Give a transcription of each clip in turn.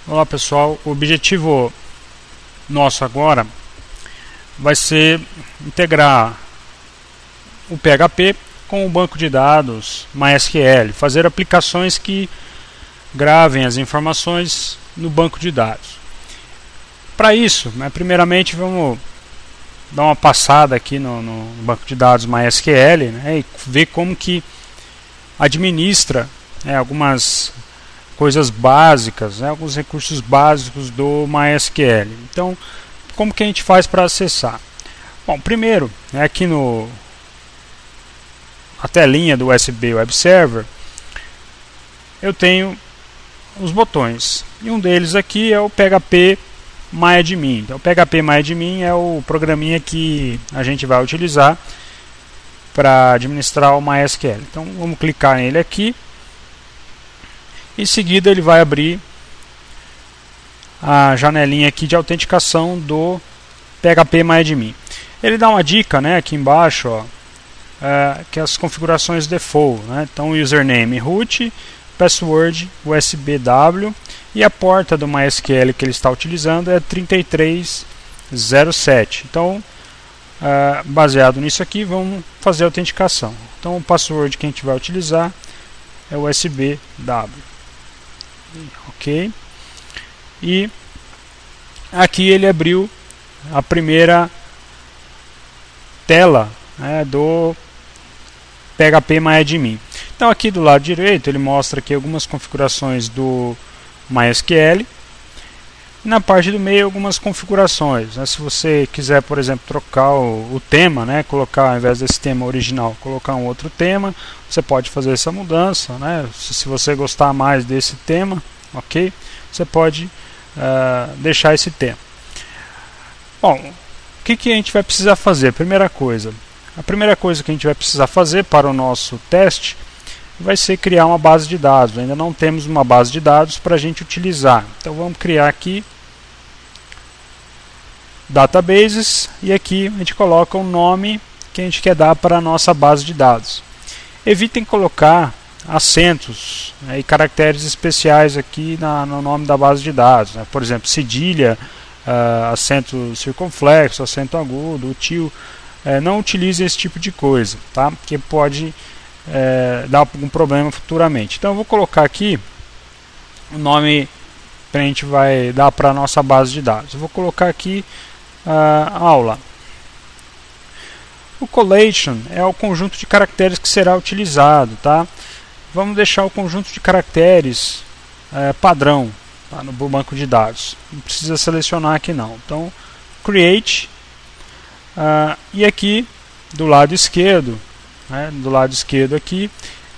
Olá pessoal, o objetivo nosso agora vai ser integrar o PHP com o banco de dados MySQL, fazer aplicações que gravem as informações no banco de dados. Para isso, primeiramente vamos dar uma passada aqui no banco de dados MySQL, né, e ver como que administra algumas coisas básicas, alguns recursos básicos do MySQL. Então, como que a gente faz para acessar? Bom, primeiro, aqui a telinha do USB Web Server, eu tenho os botões, e um deles aqui é o PHP MyAdmin. Então, o PHP MyAdmin é o programinha que a gente vai utilizar para administrar o MySQL. Então, vamos clicar nele aqui. Em seguida ele vai abrir a janelinha aqui de autenticação do PHP MyAdmin. Ele dá uma dica, aqui embaixo, que é as configurações default, então username root, password usbw e a porta do MySQL que ele está utilizando é 3307. Então, baseado nisso aqui, vamos fazer a autenticação. Então, o password que a gente vai utilizar é usbw. Ok, e aqui ele abriu a primeira tela do PHP MyAdmin. Então aqui do lado direito ele mostra aqui algumas configurações do MySQL. Na parte do meio algumas configurações, se você quiser, por exemplo, trocar o tema, colocar ao invés desse tema original, colocar um outro tema, você pode fazer essa mudança, se você gostar mais desse tema, ok, você pode deixar esse tema. Bom, o que a gente vai precisar fazer? A primeira coisa que a gente vai precisar fazer para o nosso teste vai ser criar uma base de dados. Ainda não temos uma base de dados para a gente utilizar, então vamos criar aqui databases, e aqui a gente coloca o nome que a gente quer dar para a nossa base de dados. Evitem colocar acentos e caracteres especiais aqui no nome da base de dados, por exemplo, cedilha, acento circunflexo, acento agudo, o tio. Não utilize esse tipo de coisa, tá? Que pode dar algum problema futuramente. Então eu vou colocar aqui o nome que a gente vai dar para a nossa base de dados. Eu vou colocar aqui aula. O collation é o conjunto de caracteres que será utilizado, tá? Vamos deixar o conjunto de caracteres padrão, tá, no banco de dados. Não precisa selecionar aqui não. Então, create, e aqui do lado esquerdo, aqui,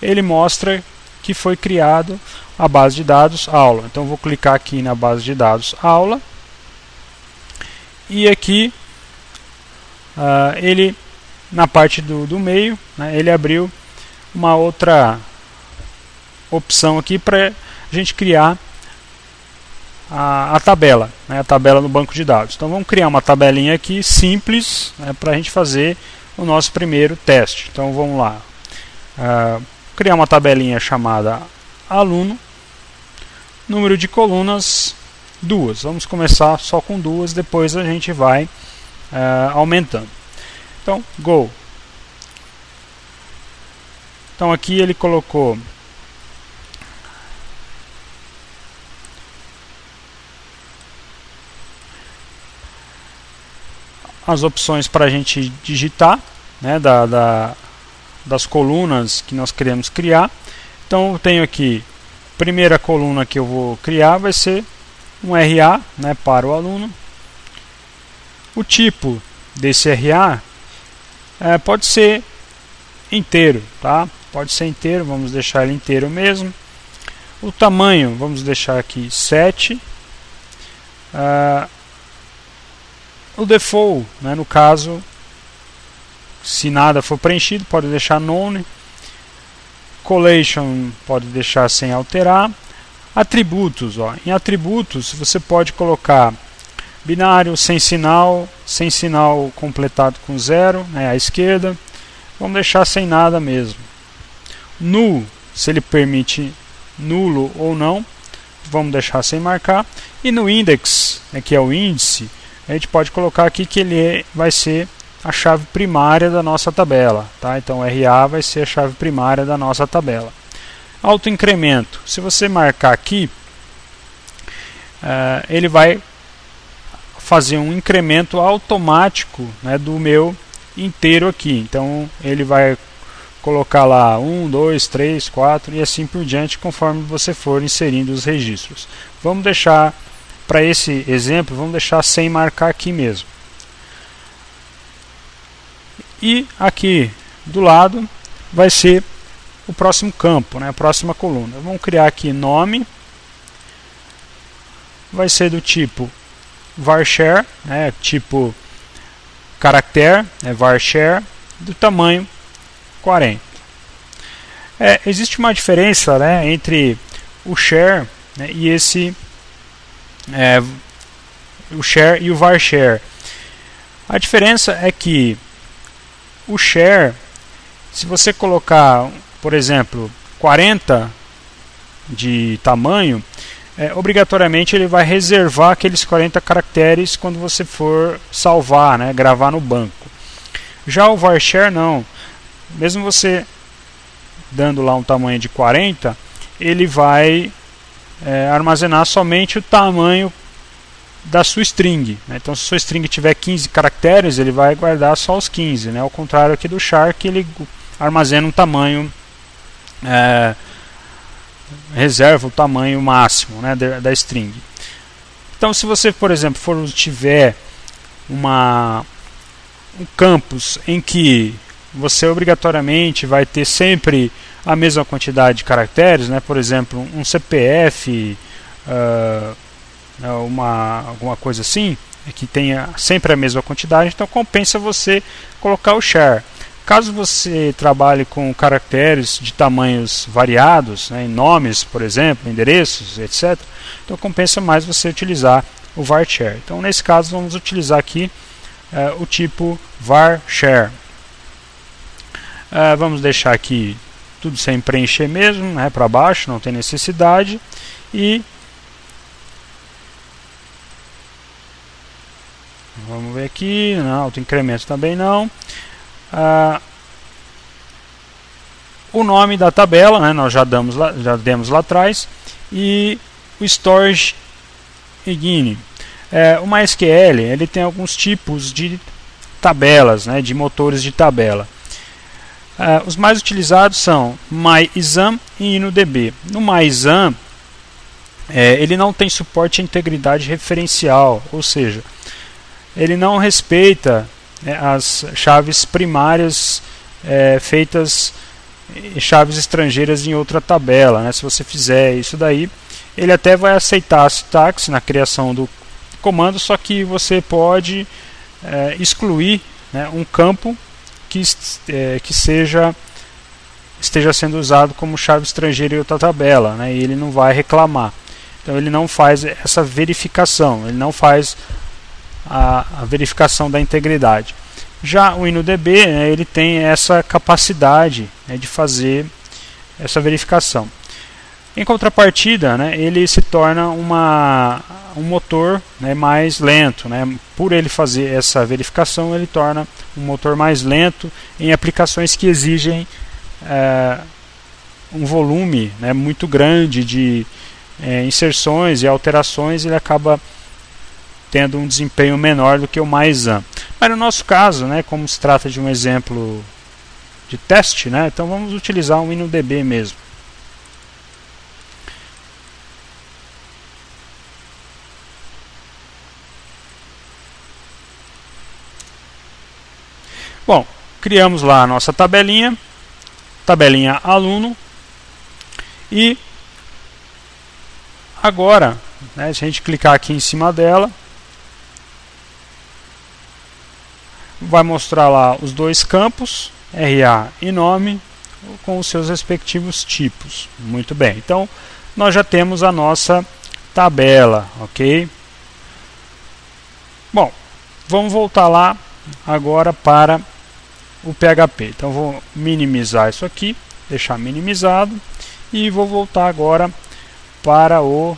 ele mostra que foi criado a base de dados aula. Então, vou clicar aqui na base de dados aula. E aqui ele, na parte do meio, ele abriu uma outra opção aqui para a gente criar a tabela, a tabela no banco de dados. Então vamos criar uma tabelinha aqui simples, para a gente fazer o nosso primeiro teste. Então vamos lá, criar uma tabelinha chamada aluno, número de colunas 2. Vamos começar só com 2, depois a gente vai aumentando. Então, go. Então aqui ele colocou as opções para a gente digitar, das colunas que nós queremos criar. Então eu tenho aqui, a primeira coluna que eu vou criar vai ser um RA, para o aluno. O tipo desse RA pode ser inteiro, tá? Pode ser inteiro, vamos deixar ele inteiro mesmo. O tamanho, vamos deixar aqui 7. O default, no caso, se nada for preenchido, pode deixar none. Collation pode deixar sem alterar. Atributos, em atributos você pode colocar binário, sem sinal completado com 0, à esquerda. Vamos deixar sem nada mesmo. Null, se ele permite nulo ou não. vamos deixar sem marcar. E no index, que é o índice, a gente pode colocar aqui que ele vai ser a chave primária da nossa tabela, tá? Então RA vai ser a chave primária da nossa tabela. Autoincremento, se você marcar aqui, ele vai fazer um incremento automático, né, do meu inteiro aqui. Então ele vai colocar lá 1, 2, 3, 4 e assim por diante, conforme você for inserindo os registros. Vamos deixar, para esse exemplo, vamos deixar sem marcar aqui mesmo. E aqui do lado vai ser o próximo campo, né, a próxima coluna. Vamos criar aqui nome, vai ser do tipo varchar, né, tipo caractere, varchar, do tamanho 40. Existe uma diferença, né, entre o char, né, e o char e o varchar. A diferença é que o char, se você colocar, por exemplo, 40 de tamanho, obrigatoriamente ele vai reservar aqueles 40 caracteres quando você for salvar, né, gravar no banco. Já o varchar não. Mesmo você dando lá um tamanho de 40, ele vai armazenar somente o tamanho da sua string, né? Então, se sua string tiver 15 caracteres, ele vai guardar só os 15, né? Ao contrário aqui do char, que ele armazena um tamanho, reserva o tamanho máximo, né, da string. Então, se você, por exemplo, tiver um campus em que você obrigatoriamente vai ter sempre a mesma quantidade de caracteres, né? Por exemplo, um CPF, alguma coisa assim, que tenha sempre a mesma quantidade, então compensa você colocar o char. Caso você trabalhe com caracteres de tamanhos variados, né, em nomes, por exemplo, endereços, etc., então compensa mais você utilizar o varchar. Então, nesse caso, vamos utilizar aqui o tipo varchar. Vamos deixar aqui tudo sem preencher mesmo, né, para baixo, não tem necessidade. E vamos ver aqui, não, autoincremento também não. O nome da tabela, né, nós já demos lá atrás. E o storage engine. O MySQL ele tem alguns tipos de tabelas, né, de motores de tabela. Os mais utilizados são MyExam e InnoDB. No MyExam, ele não tem suporte à integridade referencial, ou seja, ele não respeita as chaves primárias feitas chaves estrangeiras em outra tabela, né? Se você fizer isso daí, ele até vai aceitar a syntax na criação do comando, só que você pode excluir, né, um campo que esteja sendo usado como chave estrangeira em outra tabela, né, e ele não vai reclamar. Então ele não faz essa verificação, ele não faz a verificação da integridade. Já o InnoDB, né, ele tem essa capacidade, né, de fazer essa verificação. Em contrapartida, né, ele se torna um motor, né, mais lento, né? Por ele fazer essa verificação, ele torna um motor mais lento em aplicações que exigem um volume, né, muito grande de inserções e alterações. Ele acaba tendo um desempenho menor do que o MyExam. Mas no nosso caso, né, como se trata de um exemplo de teste, né, então vamos utilizar o InnoDB mesmo. Bom, criamos lá a nossa tabelinha aluno, e agora, né, se a gente clicar aqui em cima dela, vai mostrar lá os dois campos, RA e nome, com os seus respectivos tipos. Muito bem, então nós já temos a nossa tabela, ok? Bom, vamos voltar lá agora para o PHP. Então vou minimizar isso aqui, deixar minimizado, e vou voltar agora para o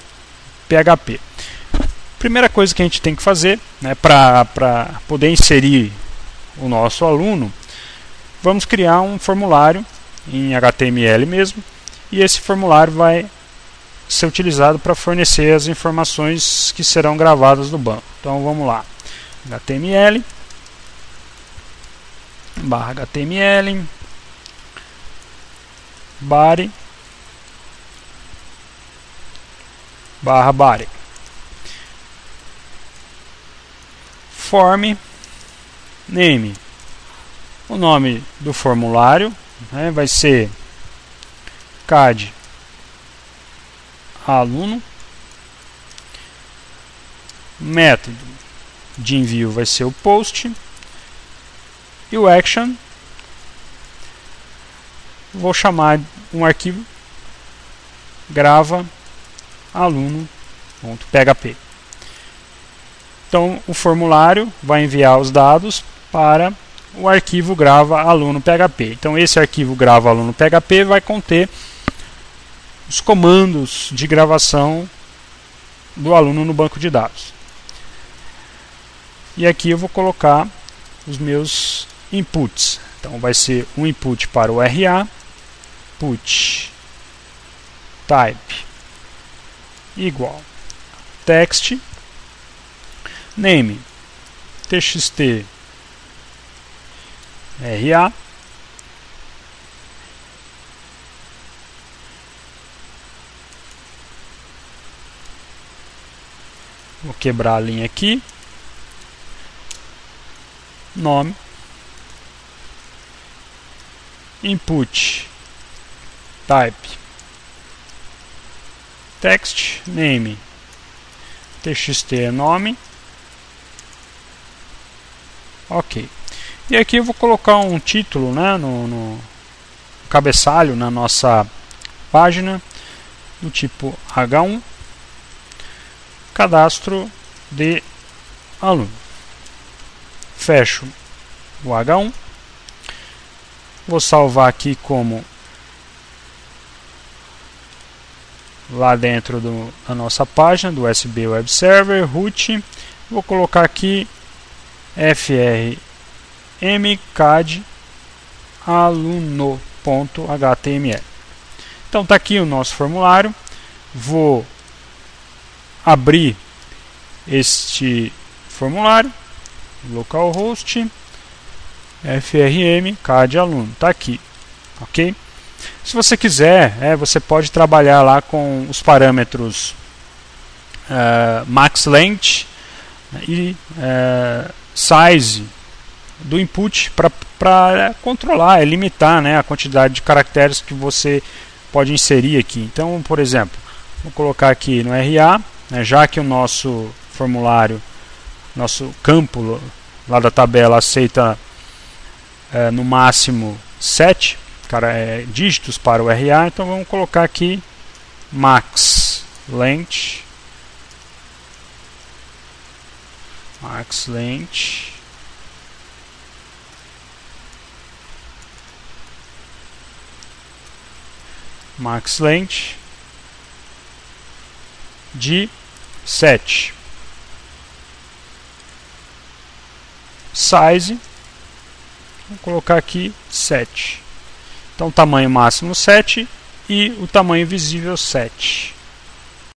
.php. Primeira coisa que a gente tem que fazer, né, para poder inserir o nosso aluno, vamos criar um formulário em HTML mesmo, e esse formulário vai ser utilizado para fornecer as informações que serão gravadas no banco. Então vamos lá, HTML barra HTML body barra body form name. O nome do formulário, né, vai ser CAD aluno. Método de envio vai ser o post. E o action, vou chamar um arquivo grava aluno.php. Então o formulário vai enviar os dados para o arquivo grava aluno.php. Então esse arquivo grava aluno.php vai conter os comandos de gravação do aluno no banco de dados. E aqui eu vou colocar os meus inputs. Então vai ser um input para o RA, put type igual text name txt RA vou quebrar a linha aqui, nome input type text name txt é nome, ok. E aqui eu vou colocar um título, né, no cabeçalho na nossa página do tipo H1 cadastro de aluno. Fecho o H1, vou salvar aqui como lá dentro da nossa página do USB Web Server, root, vou colocar aqui frmcad aluno.html. Então está aqui o nosso formulário, vou abrir este formulário, localhost frmcad aluno, está aqui, ok? Se você quiser, você pode trabalhar lá com os parâmetros max length e size do input para controlar, limitar, né, a quantidade de caracteres que você pode inserir aqui. Então, por exemplo, vou colocar aqui no RA, né, já que o nosso formulário, nosso campo lá da tabela aceita no máximo 7 dígitos para o RA, então vamos colocar aqui max length de 7, size, vou colocar aqui 7. Então tamanho máximo 7 e o tamanho visível 7.